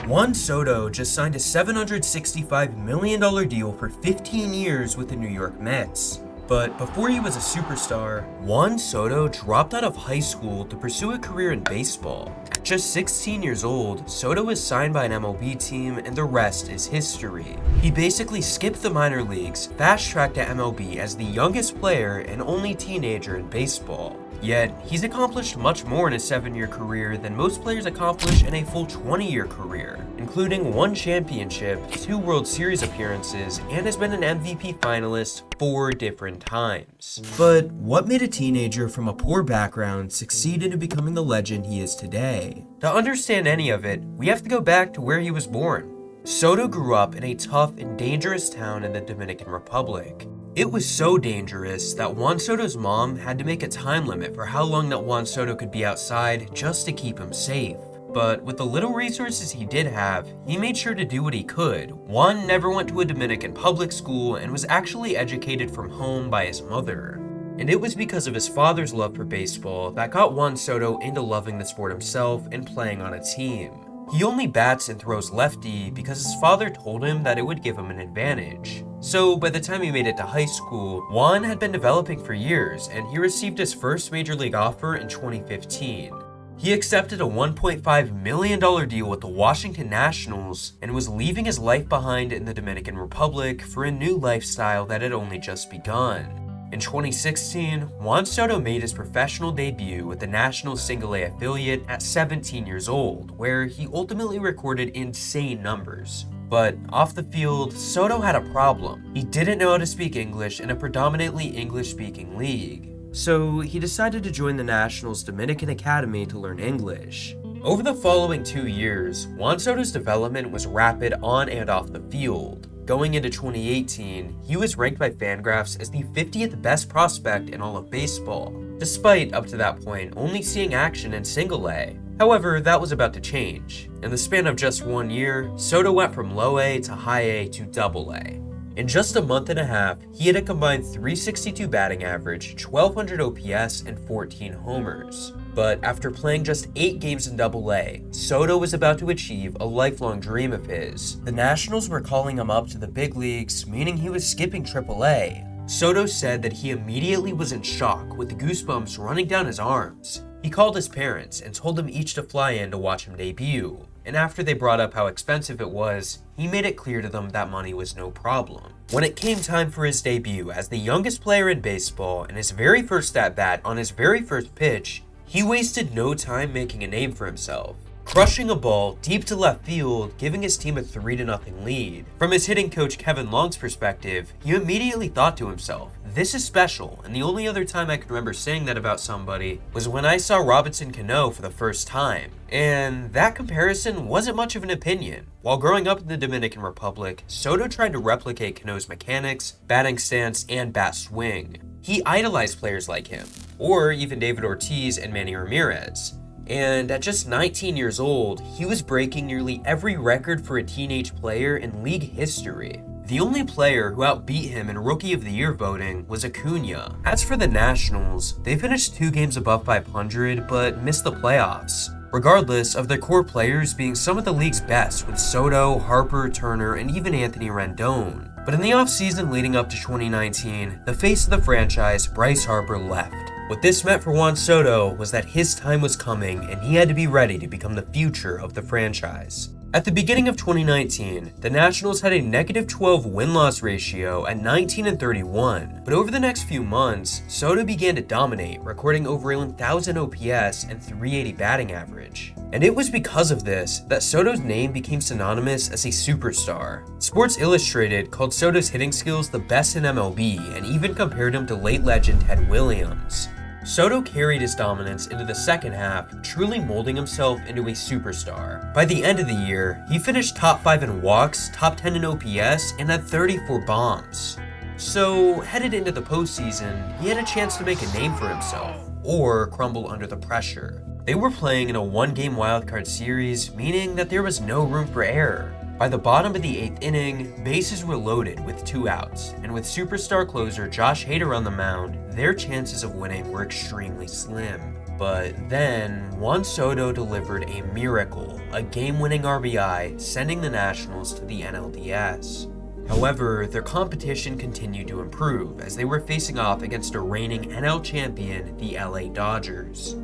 Juan Soto just signed a $765 million deal for 15 years with the New York Mets. But before he was a superstar, Juan Soto dropped out of high school to pursue a career in baseball. At just 16 years old, Soto was signed by an MLB team and the rest is history. He basically skipped the minor leagues, fast-tracked to MLB as the youngest player and only teenager in baseball. Yet, he's accomplished much more in a 7-year career than most players accomplish in a full 20-year career, including 1 championship, 2 World Series appearances, and has been an MVP finalist 4 different times. But what made a teenager from a poor background succeed into becoming the legend he is today? To understand any of it, we have to go back to where he was born. Soto grew up in a tough and dangerous town in the Dominican Republic. It was so dangerous that Juan Soto's mom had to make a time limit for how long that Juan Soto could be outside just to keep him safe. But with the little resources he did have, he made sure to do what he could. Juan never went to a Dominican public school and was actually educated from home by his mother. And it was because of his father's love for baseball that got Juan Soto into loving the sport himself and playing on a team. He only bats and throws lefty because his father told him that it would give him an advantage. So by the time he made it to high school, Juan had been developing for years and he received his first major league offer in 2015. He accepted a $1.5 million deal with the Washington Nationals and was leaving his life behind in the Dominican Republic for a new lifestyle that had only just begun. In 2016, Juan Soto made his professional debut with the Nationals Single-A affiliate at 17 years old, where he ultimately recorded insane numbers. But off the field, Soto had a problem. He didn't know how to speak English in a predominantly English-speaking league. So he decided to join the Nationals Dominican Academy to learn English. Over the following 2 years, Juan Soto's development was rapid on and off the field. Going into 2018, he was ranked by Fangraphs as the 50th best prospect in all of baseball, despite up to that point only seeing action in Single-A. However, that was about to change. In the span of just 1 year, Soto went from Low A to High A to Double A. In just a month and a half, he had a combined .362 batting average, 1,200 OPS, and 14 homers. But after playing just 8 games in Double-A, Soto was about to achieve a lifelong dream of his. The Nationals were calling him up to the big leagues, meaning he was skipping Triple-A. Soto said that he immediately was in shock with the goosebumps running down his arms. He called his parents and told them each to fly in to watch him debut. And after they brought up how expensive it was, he made it clear to them that money was no problem. When it came time for his debut as the youngest player in baseball and his very first at-bat on his very first pitch, he wasted no time making a name for himself, crushing a ball deep to left field, giving his team a 3-0 lead. From his hitting coach Kevin Long's perspective, he immediately thought to himself, "This is special," and the only other time I can remember saying that about somebody was when I saw Robinson Cano for the first time. And that comparison wasn't much of an opinion. While growing up in the Dominican Republic, Soto tried to replicate Cano's mechanics, batting stance, and bat swing. He idolized players like him, or even David Ortiz and Manny Ramirez. And at just 19 years old, he was breaking nearly every record for a teenage player in league history. The only player who outbeat him in Rookie of the Year voting was Acuna. As for the Nationals, they finished 2 games above .500 but missed the playoffs, regardless of their core players being some of the league's best with Soto, Harper, Turner, and even Anthony Rendon. But in the offseason leading up to 2019, the face of the franchise, Bryce Harper, left. What this meant for Juan Soto was that his time was coming and he had to be ready to become the future of the franchise. At the beginning of 2019, the Nationals had a -12 win-loss ratio at 19-31, but over the next few months, Soto began to dominate, recording over 1,000 OPS and .380 batting average. And it was because of this that Soto's name became synonymous as a superstar. Sports Illustrated called Soto's hitting skills the best in MLB and even compared him to late legend Ted Williams. Soto carried his dominance into the second half, truly molding himself into a superstar. By the end of the year, he finished top 5 in walks, top 10 in OPS, and had 34 bombs. So, headed into the postseason, he had a chance to make a name for himself, or crumble under the pressure. They were playing in a 1-game wildcard series, meaning that there was no room for error. By the bottom of the 8th inning, bases were loaded with 2 outs, and with superstar closer Josh Hader on the mound, their chances of winning were extremely slim. But then, Juan Soto delivered a miracle, a game-winning RBI, sending the Nationals to the NLDS. However, their competition continued to improve as they were facing off against a reigning NL champion, the LA Dodgers.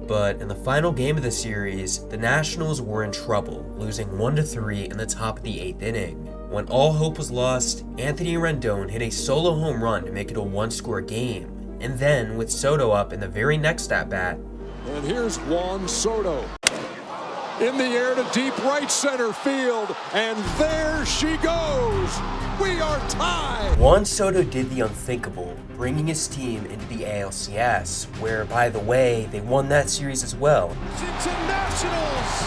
But in the final game of the series, the Nationals were in trouble, losing 1-3 in the top of the 8th inning. When all hope was lost, Anthony Rendon hit a solo home run to make it a one-score game. And then, with Soto up in the very next at-bat, and here's Juan Soto. In the air to deep right center field, and there she goes. We are tied. Juan Soto did the unthinkable, bringing his team into the ALCS, where, by the way, they won that series as well. Washington Nationals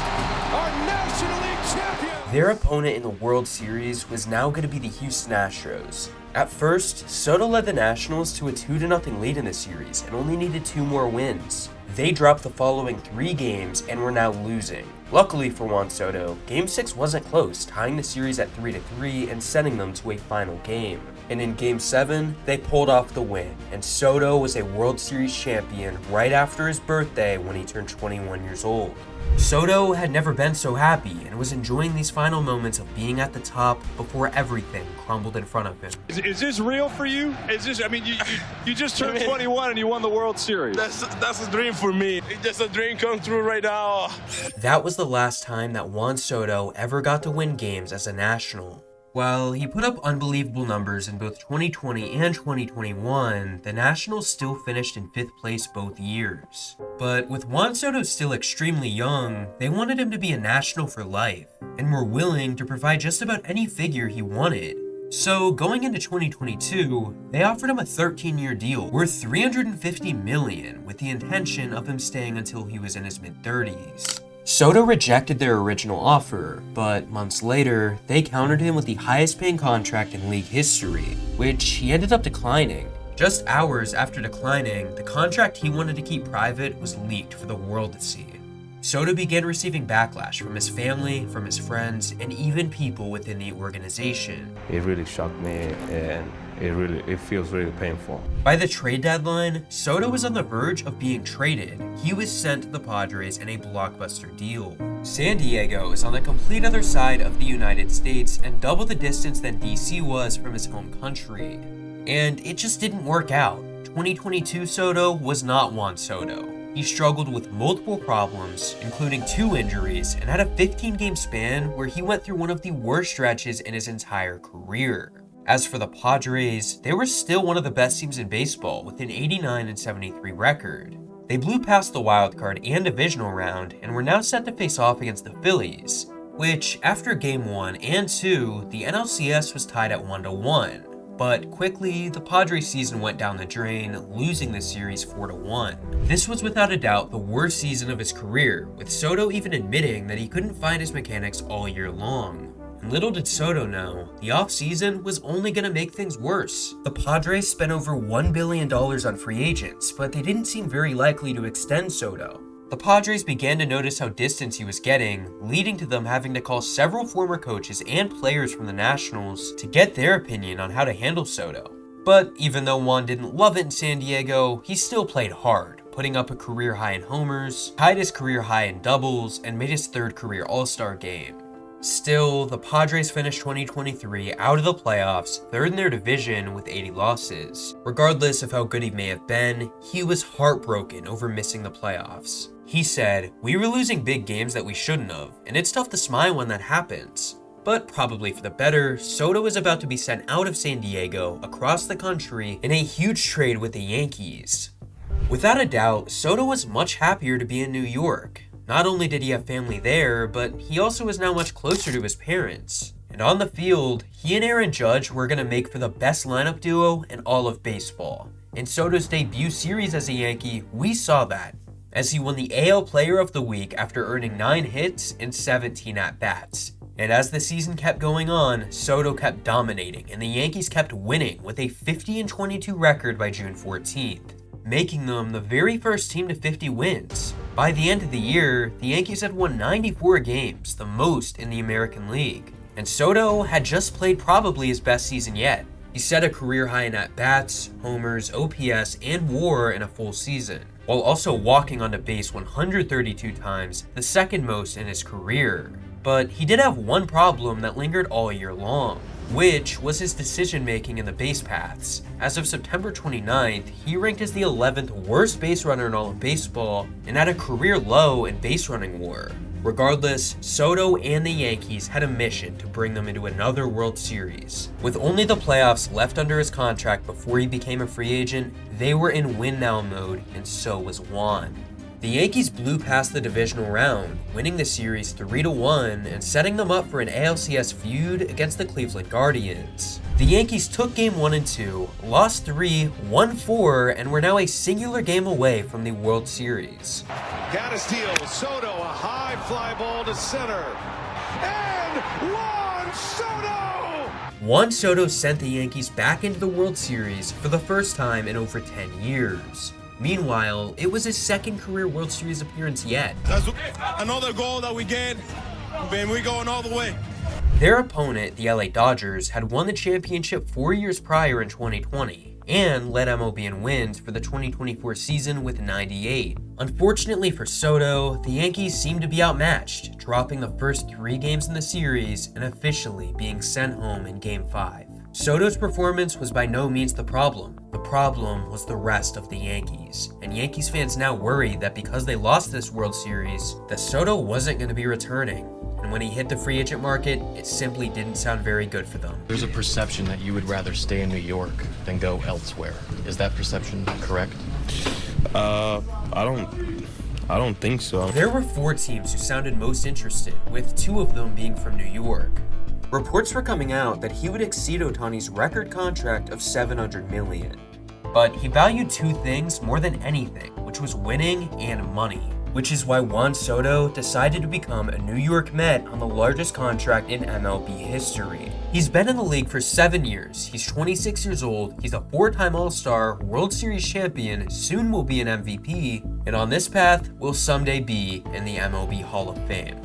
are National League champions. Their opponent in the World Series was now going to be the Houston Astros. At first, Soto led the Nationals to a 2-0 lead in the series and only needed 2 more wins. They dropped the following 3 games and were now losing. Luckily for Juan Soto, Game 6 wasn't close, tying the series at 3-3 and sending them to a final game. And in Game 7, they pulled off the win, and Soto was a World Series champion right after his birthday when he turned 21 years old. Soto had never been so happy and was enjoying these final moments of being at the top before everything crumbled in front of him. Is this real for you? Is this? I mean, you just turned 21 and you won the World Series. That's a dream for me. It's just a dream come true right now. That was the last time that Juan Soto ever got to win games as a National. While he put up unbelievable numbers in both 2020 and 2021, the Nationals still finished in 5th place both years. But with Juan Soto still extremely young, they wanted him to be a National for life, and were willing to provide just about any figure he wanted. So going into 2022, they offered him a 13-year deal worth $350 million with the intention of him staying until he was in his mid-30s. Soto rejected their original offer, but months later, they countered him with the highest paying contract in league history, which he ended up declining. Just hours after declining, the contract he wanted to keep private was leaked for the world to see. Soto began receiving backlash from his family, from his friends, and even people within the organization. It really shocked me, and it feels really painful. By the trade deadline, Soto was on the verge of being traded. He was sent to the Padres in a blockbuster deal. San Diego is on the complete other side of the United States and double the distance than DC was from his home country. And it just didn't work out. 2022 Soto was not Juan Soto. He struggled with multiple problems, including 2 injuries, and had a 15-game span where he went through one of the worst stretches in his entire career. As for the Padres, they were still one of the best teams in baseball with an 89-73 record. They blew past the wildcard and divisional round and were now set to face off against the Phillies, which, after Game 1 and 2, the NLCS was tied at 1-1. But quickly, the Padres season went down the drain, losing the series 4-1. This was without a doubt the worst season of his career, with Soto even admitting that he couldn't find his mechanics all year long. And little did Soto know, the offseason was only going to make things worse. The Padres spent over $1 billion on free agents, but they didn't seem very likely to extend Soto. The Padres began to notice how distant he was getting, leading to them having to call several former coaches and players from the Nationals to get their opinion on how to handle Soto. But even though Juan didn't love it in San Diego, he still played hard, putting up a career high in homers, tied his career high in doubles, and made his 3rd career All-Star game. Still, the Padres finished 2023 out of the playoffs, 3rd in their division with 80 losses. Regardless of how good he may have been, he was heartbroken over missing the playoffs. He said, "We were losing big games that we shouldn't have, and it's tough to smile when that happens." But probably for the better, Soto is about to be sent out of San Diego, across the country, in a huge trade with the Yankees. Without a doubt, Soto was much happier to be in New York. Not only did he have family there, but he also was now much closer to his parents. And on the field, he and Aaron Judge were going to make for the best lineup duo in all of baseball. In Soto's debut series as a Yankee, we saw that, as he won the AL Player of the Week after earning 9 hits and 17 at-bats. And as the season kept going on, Soto kept dominating, and the Yankees kept winning with a 50-22 record by June 14th, making them the very first team to 50 wins. By the end of the year, the Yankees had won 94 games, the most in the American League. And Soto had just played probably his best season yet. He set a career high in at-bats, homers, OPS, and WAR in a full season. while also walking onto base 132 times, the second most in his career. But he did have one problem that lingered all year long, which was his decision making in the base paths. As of September 29th, he ranked as the 11th worst base runner in all of baseball and had a career low in base running WAR. Regardless, Soto and the Yankees had a mission to bring them into another World Series. With only the playoffs left under his contract before he became a free agent, they were in win now mode, and so was Juan. The Yankees blew past the divisional round, winning the series 3-1 and setting them up for an ALCS feud against the Cleveland Guardians. The Yankees took game 1 and 2, lost 3, won 4, and were now a singular game away from the World Series. Got a steal. Soto, a high fly ball to center. And Juan Soto! Juan Soto sent the Yankees back into the World Series for the first time in over 10 years. Meanwhile, it was his second career World Series appearance yet. That's another goal that we get, and we're going all the way. Their opponent, the LA Dodgers, had won the championship 4 years prior in 2020 and led MLB in wins for the 2024 season with 98. Unfortunately for Soto, the Yankees seemed to be outmatched, dropping the first 3 games in the series and officially being sent home in Game 5. Soto's performance was by no means the problem. The problem was the rest of the Yankees, and Yankees fans now worry that because they lost this World Series, that Soto wasn't going to be returning. And when he hit the free agent market, it simply didn't sound very good for them. There's a perception that you would rather stay in New York than go elsewhere. Is that perception correct? I don't think so. There were 4 teams who sounded most interested, with 2 of them being from New York. Reports were coming out that he would exceed Ohtani's record contract of $700 million. But he valued 2 things more than anything, which was winning and money. Which is why Juan Soto decided to become a New York Met on the largest contract in MLB history. He's been in the league for 7 years, he's 26 years old, he's a 4-time All-Star, World Series champion, soon will be an MVP, and on this path will someday be in the MLB Hall of Fame.